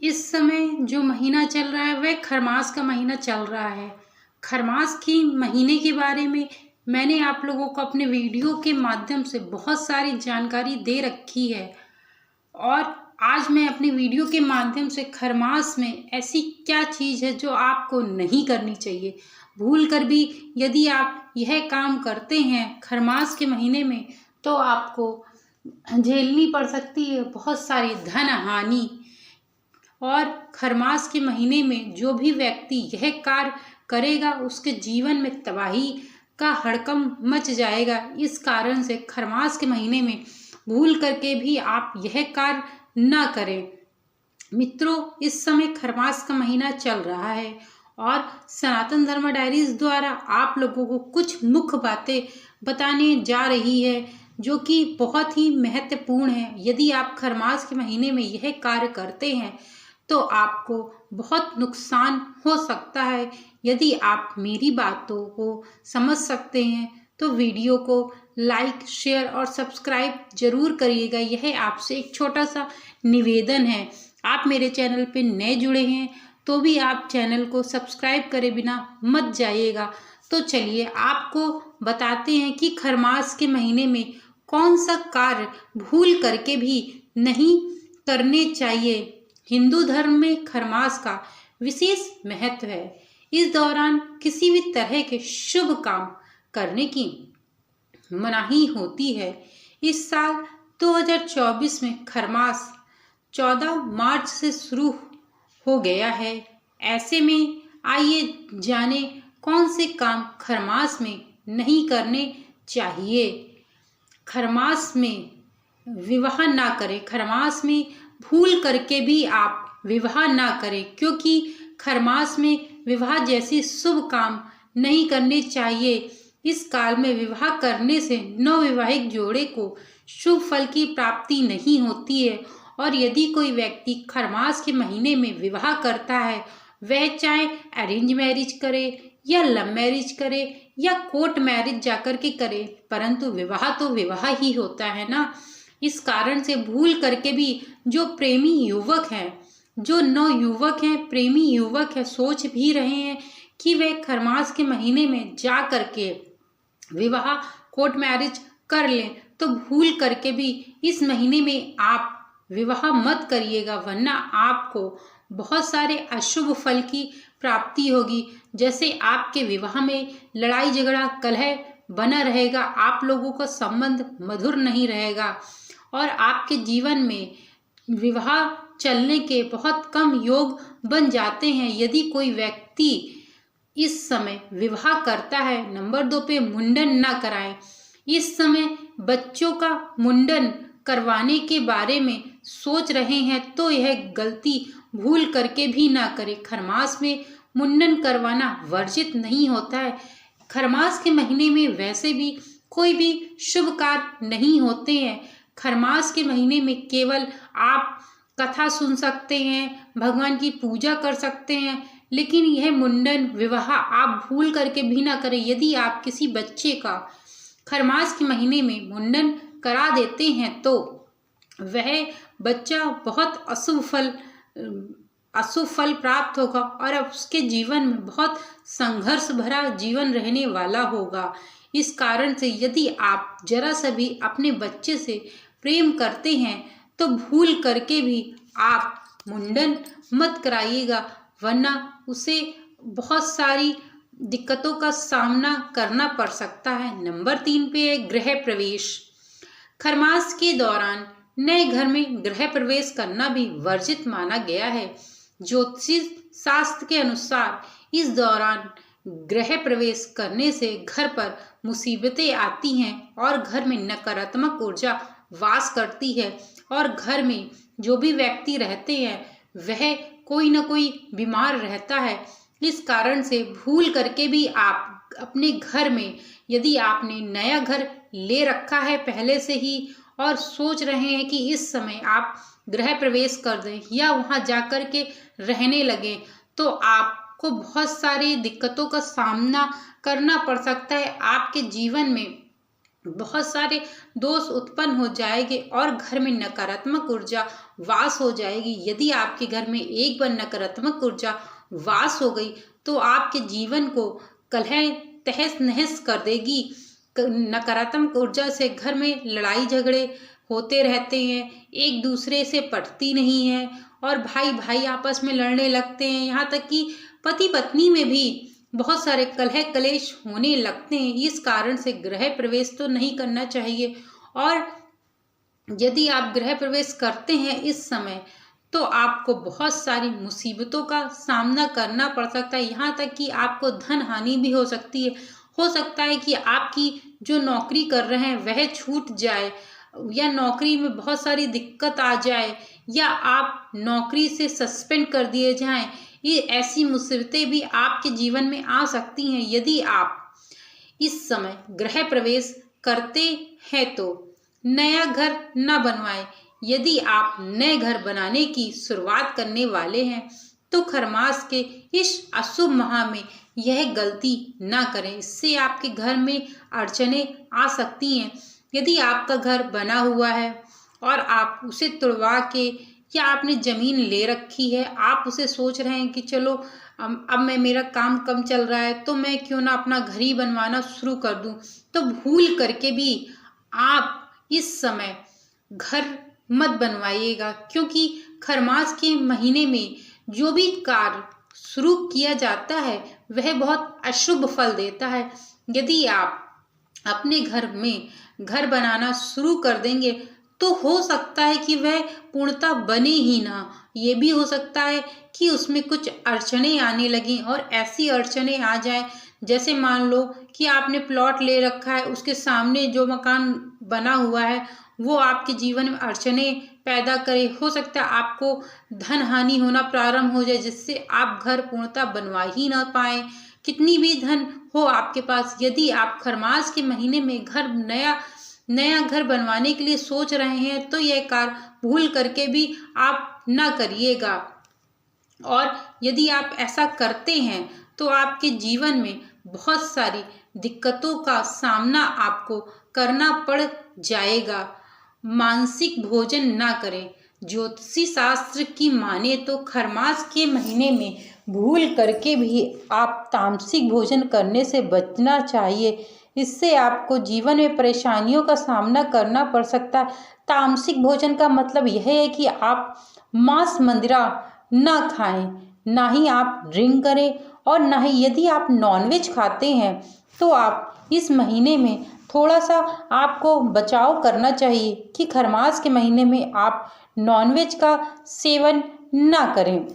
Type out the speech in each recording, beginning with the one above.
इस समय जो महीना चल रहा है वह खरमास का महीना चल रहा है। खरमास की महीने के बारे में मैंने आप लोगों को अपने वीडियो के माध्यम से बहुत सारी जानकारी दे रखी है और आज मैं अपने वीडियो के माध्यम से खरमास में ऐसी क्या चीज़ है जो आपको नहीं करनी चाहिए। भूल कर भी यदि आप यह काम करते हैं खरमास के महीने में तो आपको झेलनी पड़ सकती है बहुत सारी धन हानि। और खरमास के महीने में जो भी व्यक्ति यह कार्य करेगा उसके जीवन में तबाही का हड़कंप मच जाएगा। इस कारण से खरमास के महीने में भूल करके भी आप यह कार्य न करें। मित्रों, इस समय खरमास का महीना चल रहा है और सनातन धर्म डायरीज द्वारा आप लोगों को कुछ मुख्य बातें बताने जा रही है जो कि बहुत ही महत्वपूर्ण है। यदि आप खरमास के महीने में यह कार्य करते हैं तो आपको बहुत नुकसान हो सकता है। यदि आप मेरी बातों को समझ सकते हैं तो वीडियो को लाइक, शेयर और सब्सक्राइब जरूर करिएगा। यह आपसे एक छोटा सा निवेदन है। आप मेरे चैनल पे नए जुड़े हैं तो भी आप चैनल को सब्सक्राइब करे बिना मत जाइएगा। तो चलिए आपको बताते हैं कि खरमास के महीने में कौन सा कार्य भूल करके भी नहीं करने चाहिए। हिंदू धर्म में खरमास का विशेष महत्व है। इस दौरान किसी भी तरह के शुभ काम करने की मनाही होती है। इस साल 2024 में खरमास 14 मार्च से शुरू हो गया है। ऐसे में आइए जाने कौन से काम खरमास में नहीं करने चाहिए। खरमास में विवाह ना करें। खरमास में भूल करके भी आप विवाह ना करें क्योंकि खरमास में विवाह जैसे शुभ काम नहीं करने चाहिए। इस काल में विवाह करने से नवविवाहित जोड़े को शुभ फल की प्राप्ति नहीं होती है और यदि कोई व्यक्ति खरमास के महीने में विवाह करता है वह चाहे अरेंज मैरिज करे या लव मैरिज करे या कोर्ट मैरिज जाकर के करे, परंतु विवाह तो विवाह ही होता है ना। इस कारण से भूल करके भी जो प्रेमी युवक हैं, जो नवयुवक हैं, प्रेमी युवक है, सोच भी रहे हैं कि वे खरमास के महीने में जा करके विवाह कोर्ट मैरिज कर लें तो भूल करके भी इस महीने में आप विवाह मत करिएगा, वरना आपको बहुत सारे अशुभ फल की प्राप्ति होगी। जैसे आपके विवाह में लड़ाई झगड़ा कलह बना रहेगा, आप लोगों का संबंध मधुर नहीं रहेगा और आपके जीवन में विवाह चलने के बहुत कम योग बन जाते हैं। यदि कोई व्यक्ति इस समय विवाह करता है, नंबर 2 पे मुंडन ना कराएं। इस समय बच्चों का मुंडन करवाने के बारे में सोच रहे हैं तो यह गलती भूल करके भी ना करें। खरमास में मुंडन करवाना वर्जित नहीं होता है। खरमास के महीने में वैसे भी कोई भी शुभ कार्य नहीं होते हैं। खरमास के महीने में केवल आप कथा सुन सकते हैं, भगवान की पूजा कर सकते हैं, लेकिन यह मुंडन विवाह आप भूल करके भी ना करें। यदि आप किसी बच्चे का खरमास के महीने में मुंडन करा देते हैं तो वह बच्चा बहुत अशुभ फल प्राप्त होगा और अब उसके जीवन में बहुत संघर्ष भरा जीवन रहने वाला होगा। इस कारण से यदि आप जरा सा भी अपने बच्चे से प्रेम करते हैं तो भूल करके भी आप मुंडन मत कराइएगा, वरना उसे बहुत सारी दिक्कतों का सामना करना पड़ सकता है। नंबर 3 पे है गृह प्रवेश। खरमास के दौरान नए घर में गृह प्रवेश करना भी वर्जित माना गया है। ज्योतिष शास्त्र के अनुसार इस दौरान गृह प्रवेश करने से घर पर मुसीबतें आती हैं और घर में नकारात्मक ऊर्जा वास करती है और घर में जो भी व्यक्ति रहते हैं वह कोई ना कोई बीमार रहता है। इस कारण से भूल करके भी आप अपने घर में, यदि आपने नया घर ले रखा है पहले से ही और सोच रहे हैं कि इस समय आप गृह प्रवेश कर दें या वहां जाकर के रहने लगें, तो आपको बहुत सारी दिक्कतों का सामना करना पड़ सकता है। आपके जीवन में बहुत सारे दोष उत्पन्न हो जाएंगे और घर में नकारात्मक ऊर्जा वास हो जाएगी। यदि आपके घर में एक बार नकारात्मक ऊर्जा वास हो गई तो आपके जीवन को कलह तहस नहस कर देगी। नकारात्मक ऊर्जा से घर में लड़ाई झगड़े होते रहते हैं, एक दूसरे से पटती नहीं है और भाई भाई आपस में लड़ने लगते हैं। यहाँ तक कि पति पत्नी में भी बहुत सारे कलह कलेश होने लगते हैं। इस कारण से गृह प्रवेश तो नहीं करना चाहिए। और यदि आप गृह प्रवेश करते हैं इस समय तो आपको बहुत सारी मुसीबतों का सामना करना पड़ सकता है। यहाँ तक कि आपको धन हानि भी हो सकती है। हो सकता है कि आपकी जो नौकरी कर रहे हैं वह छूट जाए, या नौकरी में बहुत सारी दिक्कत आ जाए, या आप नौकरी से सस्पेंड कर दिए जाएं। ये ऐसी मुसीबतें भी आपके जीवन में आ सकती हैं। यदि आप इस समय गृह प्रवेश करते हैं तो नया घर न बनवाएं। यदि आप नए घर बनाने की शुरुआत करने वाले हैं तो खरमास के इस अशुभ माह में यह गलती ना करें, इससे आपके घर में अड़चने आ सकती हैं। यदि आपका घर बना हुआ है और आप उसे तुड़वा के, या आपने ज़मीन ले रखी है, आप उसे सोच रहे हैं कि चलो अब मेरा काम कम चल रहा है तो मैं क्यों ना अपना घर ही बनवाना शुरू कर दूं, तो भूल करके भी आप इस समय घर मत बनवाइएगा। क्योंकि खरमास के महीने में जो भी कार्य शुरू किया जाता है वह बहुत अशुभ फल देता है। यदि आप अपने घर में घर बनाना शुरू कर देंगे तो हो सकता है कि वह पूर्णतः बने ही ना। ये भी हो सकता है कि उसमें कुछ अड़चने आने लगें, और ऐसी अड़चने आ जाए जैसे मान लो कि आपने प्लॉट ले रखा है, उसके सामने जो मकान बना हुआ है वो आपके जीवन में अड़चने पैदा करे। हो सकता है आपको धन हानि होना प्रारंभ हो जाए, जिससे आप घर पूर्णतः बनवा ही ना पाए। कितनी भी धन हो आपके पास, यदि आप खरमास के महीने में नया घर बनवाने के लिए सोच रहे हैं तो यह कार्य भूल करके भी आप ना करिएगा। और यदि आप ऐसा करते हैं तो आपके जीवन में बहुत सारी दिक्कतों का सामना आपको करना पड़ जाएगा। मांसिक भोजन ना करें। ज्योतिषी शास्त्र की माने तो खरमास के महीने में भूल करके भी आप तामसिक भोजन करने से बचना चाहिए। इससे आपको जीवन में परेशानियों का सामना करना पड़ सकता है। तामसिक भोजन का मतलब यह है कि आप मांस मंदिरा ना खाएं, ना ही आप ड्रिंक करें, और ना ही यदि आप नॉनवेज खाते हैं तो आप इस महीने में थोड़ा सा आपको बचाव करना चाहिए कि खरमास के महीने में आप नॉनवेज का सेवन ना करें।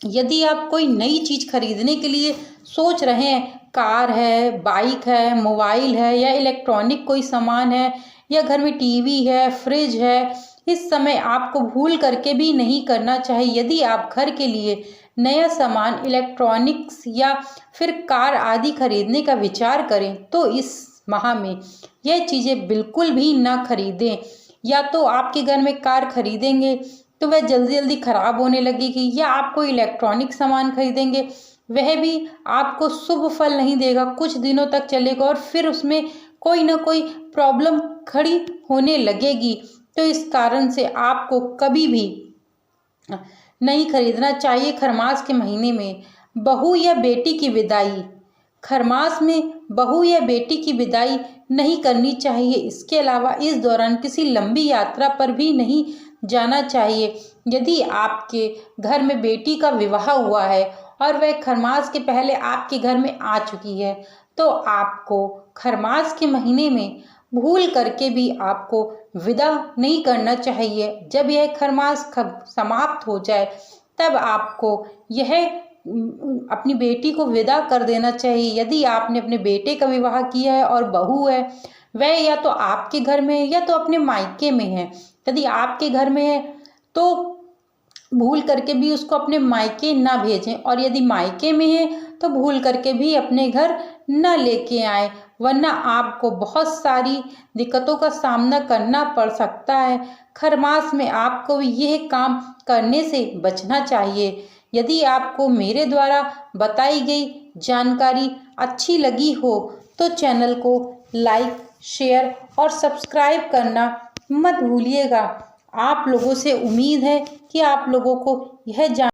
यदि आप कोई नई चीज़ खरीदने के लिए सोच रहे हैं, कार है, बाइक है, मोबाइल है, या इलेक्ट्रॉनिक कोई सामान है, या घर में टीवी है, फ्रिज है, इस समय आपको भूल करके भी नहीं करना चाहिए। यदि आप घर के लिए नया सामान, इलेक्ट्रॉनिक्स या फिर कार आदि खरीदने का विचार करें तो इस माह में यह चीज़ें बिल्कुल भी ना खरीदें। या तो आपके घर में कार खरीदेंगे तो वह जल्दी जल्दी ख़राब होने लगेगी, या आप कोई इलेक्ट्रॉनिक सामान खरीदेंगे वह भी आपको शुभ फल नहीं देगा, कुछ दिनों तक चलेगा और फिर उसमें कोई ना कोई प्रॉब्लम खड़ी होने लगेगी। तो इस कारण से आपको कभी भी नहीं खरीदना चाहिए खरमास के महीने में। बहू या बेटी की विदाई, खरमास में बहू या बेटी की विदाई नहीं करनी चाहिए। इसके अलावा इस दौरान किसी लंबी यात्रा पर भी नहीं जाना चाहिए। यदि आपके घर में बेटी का विवाह हुआ है और वह खरमास के पहले आपके घर में आ चुकी है तो आपको खरमास के महीने में भूल करके भी आपको विदा नहीं करना चाहिए। जब यह खरमास समाप्त हो जाए तब आपको यह अपनी बेटी को विदा कर देना चाहिए। यदि आपने अपने बेटे का विवाह किया है और बहू है, वह या तो आपके घर में है या तो अपने मायके में है। यदि आपके घर में है तो भूल करके भी उसको अपने मायके ना भेजें, और यदि मायके में है तो भूल करके भी अपने घर ना लेके आए, वरना आपको बहुत सारी दिक्कतों का सामना करना पड़ सकता है। खरमास में आपको यह काम करने से बचना चाहिए। यदि आपको मेरे द्वारा बताई गई जानकारी अच्छी लगी हो तो चैनल को लाइक, शेयर और सब्सक्राइब करना मत भूलिएगा। आप लोगों से उम्मीद है कि आप लोगों को यह जान